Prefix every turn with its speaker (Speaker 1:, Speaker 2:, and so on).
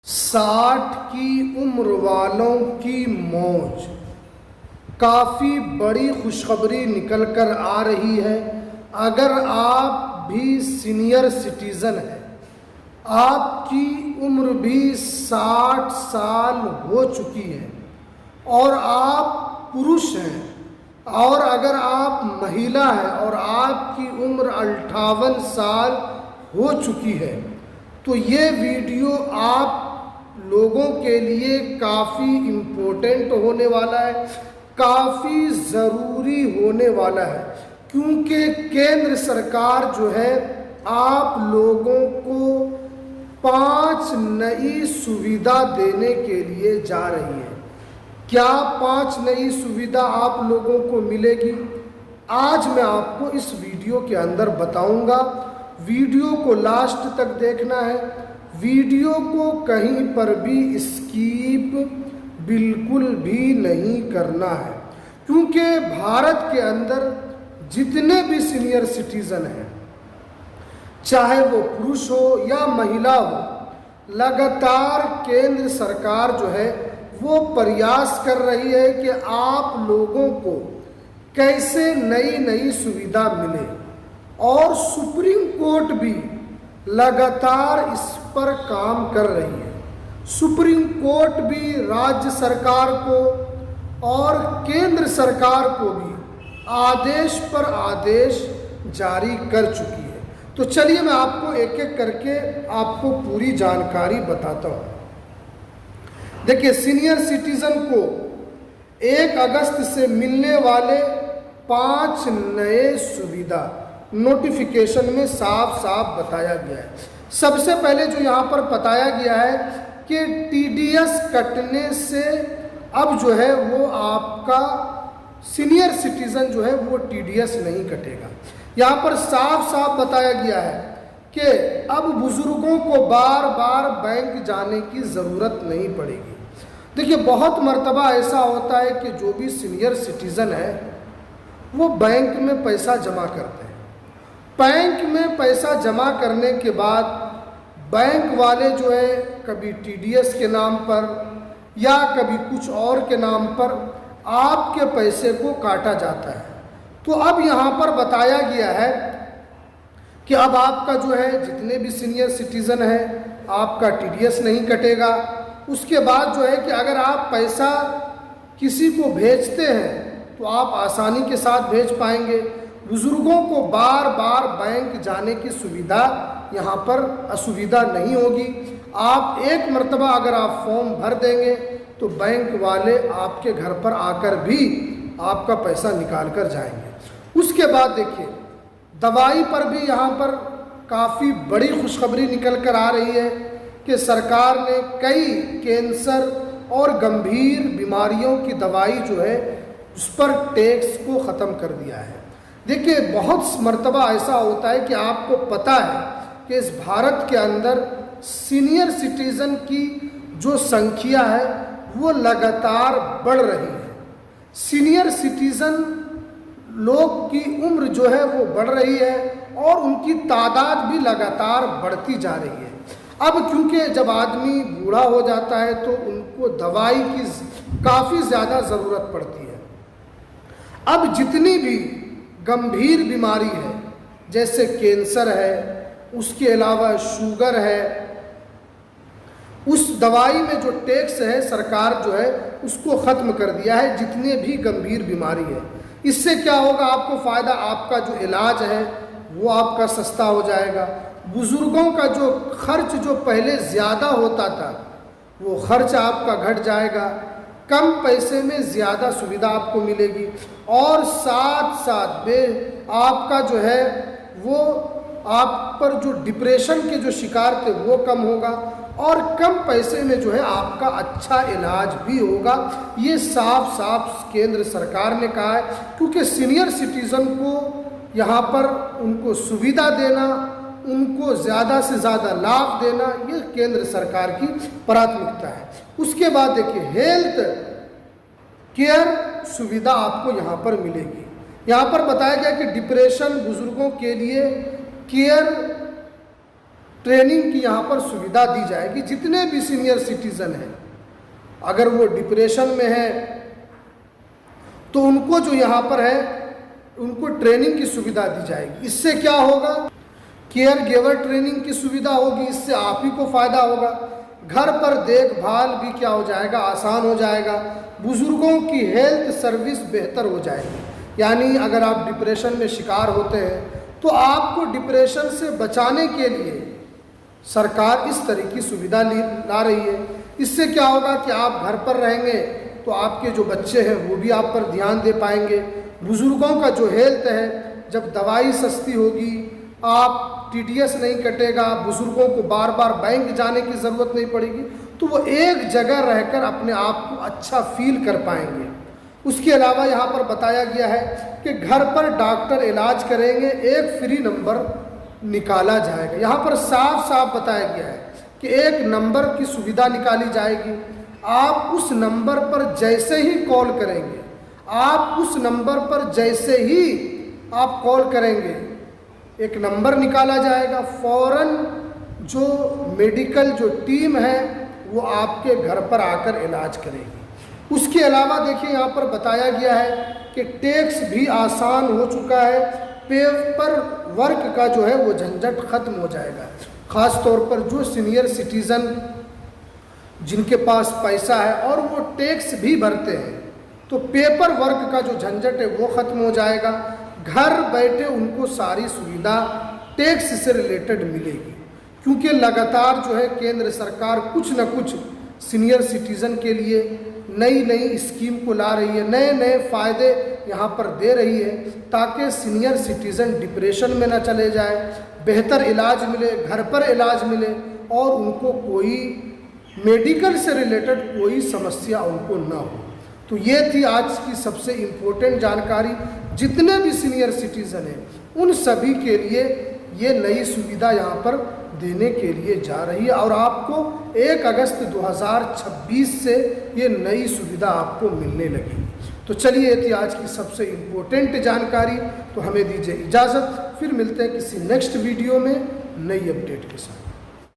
Speaker 1: 60 की उम्र वालों की मौज। काफ़ी बड़ी खुशखबरी निकल कर आ रही है। अगर आप भी सीनियर सिटीज़न हैं, आपकी उम्र भी 60 साल हो चुकी है और आप पुरुष हैं, और अगर आप महिला हैं और आपकी उम्र 58 साल हो चुकी है, तो ये वीडियो आप लोगों के लिए काफ़ी इम्पोर्टेंट होने वाला है, काफ़ी ज़रूरी होने वाला है, क्योंकि केंद्र सरकार जो है आप लोगों को 5 नई सुविधा देने के लिए जा रही है। क्या 5 नई सुविधा आप लोगों को मिलेगी, आज मैं आपको इस वीडियो के अंदर बताऊंगा। वीडियो को लास्ट तक देखना है, वीडियो को कहीं पर भी स्किप बिल्कुल भी नहीं करना है, क्योंकि भारत के अंदर जितने भी सीनियर सिटीज़न हैं, चाहे वो पुरुष हो या महिला हो, लगातार केंद्र सरकार जो है वो प्रयास कर रही है कि आप लोगों को कैसे नई नई सुविधा मिले, और सुप्रीम कोर्ट भी लगातार इस पर काम कर रही है। सुप्रीम कोर्ट भी राज्य सरकार को और केंद्र सरकार को भी आदेश पर आदेश जारी कर चुकी है। तो चलिए मैं आपको एक एक करके आपको पूरी जानकारी बताता हूँ। देखिए, सीनियर सिटीजन को 1 अगस्त से मिलने वाले 5 नए सुविधा नोटिफिकेशन में साफ साफ बताया गया है। सबसे पहले जो यहाँ पर बताया गया है कि टीडीएस कटने से अब जो है वो आपका सीनियर सिटीजन जो है वो टीडीएस नहीं कटेगा। यहाँ पर साफ साफ बताया गया है कि अब बुजुर्गों को बार बार बैंक जाने की ज़रूरत नहीं पड़ेगी। देखिए, बहुत मर्तबा ऐसा होता है कि जो भी सीनियर सिटीज़न है वो बैंक में पैसा जमा करते हैं। बैंक में पैसा जमा करने के बाद बैंक वाले जो है कभी टीडीएस के नाम पर या कभी कुछ और के नाम पर आपके पैसे को काटा जाता है। तो अब यहाँ पर बताया गया है कि अब आपका जो है जितने भी सीनियर सिटीज़न है आपका टीडीएस नहीं कटेगा। उसके बाद जो है कि अगर आप पैसा किसी को भेजते हैं तो आप आसानी के साथ भेज पाएंगे। बुजुर्गों को बार बार बैंक जाने की सुविधा यहाँ पर असुविधा नहीं होगी। आप एक मर्तबा अगर आप फॉर्म भर देंगे तो बैंक वाले आपके घर पर आकर भी आपका पैसा निकाल कर जाएंगे। उसके बाद देखिए, दवाई पर भी यहाँ पर काफ़ी बड़ी खुशखबरी निकल कर आ रही है कि सरकार ने कई कैंसर और गंभीर बीमारियों की दवाई जो है उस पर टैक्स को ख़त्म कर दिया है। देखिए, बहुत मर्तबा ऐसा होता है कि आपको पता है कि इस भारत के अंदर सीनियर सिटीज़न की जो संख्या है वो लगातार बढ़ रही है। सीनियर सिटीज़न लोग की उम्र जो है वो बढ़ रही है और उनकी तादाद भी लगातार बढ़ती जा रही है। अब क्योंकि जब आदमी बूढ़ा हो जाता है तो उनको दवाई की काफ़ी ज़्यादा ज़रूरत पड़ती है। अब जितनी भी गंभीर बीमारी है, जैसे कैंसर है, उसके अलावा शुगर है, उस दवाई में जो टैक्स है सरकार जो है उसको ख़त्म कर दिया है, जितने भी गंभीर बीमारी है। इससे क्या होगा, आपको फ़ायदा, आपका जो इलाज है वो आपका सस्ता हो जाएगा। बुज़ुर्गों का जो खर्च जो पहले ज़्यादा होता था वो खर्च आपका घट जाएगा, कम पैसे में ज़्यादा सुविधा आपको मिलेगी, और साथ साथ आपका जो है वो आप पर जो डिप्रेशन के जो शिकार थे वो कम होगा, और कम पैसे में जो है आपका अच्छा इलाज भी होगा। ये साफ साफ केंद्र सरकार ने कहा है, क्योंकि सीनियर सिटीज़न को यहाँ पर उनको सुविधा देना, उनको ज़्यादा से ज़्यादा लाभ देना, ये केंद्र सरकार की प्राथमिकता है। उसके बाद देखिए, हेल्थ केयर सुविधा आपको यहाँ पर मिलेगी। यहाँ पर बताया गया कि डिप्रेशन बुजुर्गों के लिए केयर ट्रेनिंग की यहाँ पर सुविधा दी जाएगी। जितने भी सीनियर सिटीज़न हैं, अगर वो डिप्रेशन में है तो उनको जो यहाँ पर है उनको ट्रेनिंग की सुविधा दी जाएगी। इससे क्या होगा, केयर गिवर ट्रेनिंग की सुविधा होगी, इससे आप ही को फ़ायदा होगा। घर पर देखभाल भी क्या हो जाएगा, आसान हो जाएगा। बुज़ुर्गों की हेल्थ सर्विस बेहतर हो जाएगी। यानी अगर आप डिप्रेशन में शिकार होते हैं तो आपको डिप्रेशन से बचाने के लिए सरकार इस तरह की सुविधा ला रही है। इससे क्या होगा कि आप घर पर रहेंगे तो आपके जो बच्चे हैं वो भी आप पर ध्यान दे पाएंगे। बुज़ुर्गों का जो हेल्थ है, जब दवाई सस्ती होगी, आप टीडीएस नहीं कटेगा, बुज़ुर्गों को बार बार बैंक जाने की ज़रूरत नहीं पड़ेगी, तो वो एक जगह रहकर अपने आप को अच्छा फील कर पाएंगे। उसके अलावा यहाँ पर बताया गया है कि घर पर डॉक्टर इलाज करेंगे, एक फ्री नंबर निकाला जाएगा। यहाँ पर साफ साफ बताया गया है कि एक नंबर की सुविधा निकाली जाएगी। आप उस नंबर पर जैसे ही कॉल करेंगे, आप उस नंबर पर जैसे ही आप कॉल करेंगे, एक नंबर निकाला जाएगा। फौरन जो मेडिकल जो टीम है वो आपके घर पर आकर इलाज करेगी। उसके अलावा देखिए यहाँ पर बताया गया है कि टैक्स भी आसान हो चुका है। पेपर वर्क का जो है वो झंझट खत्म हो जाएगा। ख़ास तौर पर जो सीनियर सिटीज़न जिनके पास पैसा है और वो टैक्स भी भरते हैं, तो पेपर वर्क का जो झंझट है वो ख़त्म हो जाएगा। घर बैठे उनको सारी सुविधा टैक्स से रिलेटेड मिलेगी, क्योंकि लगातार जो है केंद्र सरकार कुछ न कुछ सीनियर सिटीज़न के लिए नई नई स्कीम को ला रही है, नए नए फ़ायदे यहाँ पर दे रही है, ताकि सीनियर सिटीज़न डिप्रेशन में न चले जाए, बेहतर इलाज मिले, घर पर इलाज मिले और उनको कोई मेडिकल से रिलेटेड कोई समस्या उनको ना हो। तो ये थी आज की सबसे इम्पोर्टेंट जानकारी। जितने भी सीनियर सिटीज़न हैं उन सभी के लिए ये नई सुविधा यहाँ पर देने के लिए जा रही है और आपको 1 अगस्त 2026 से ये नई सुविधा आपको मिलने लगी। तो चलिए, ये थी आज की सबसे इम्पोर्टेंट जानकारी। तो हमें दीजिए इजाज़त, फिर मिलते हैं किसी नेक्स्ट वीडियो में नई अपडेट के साथ।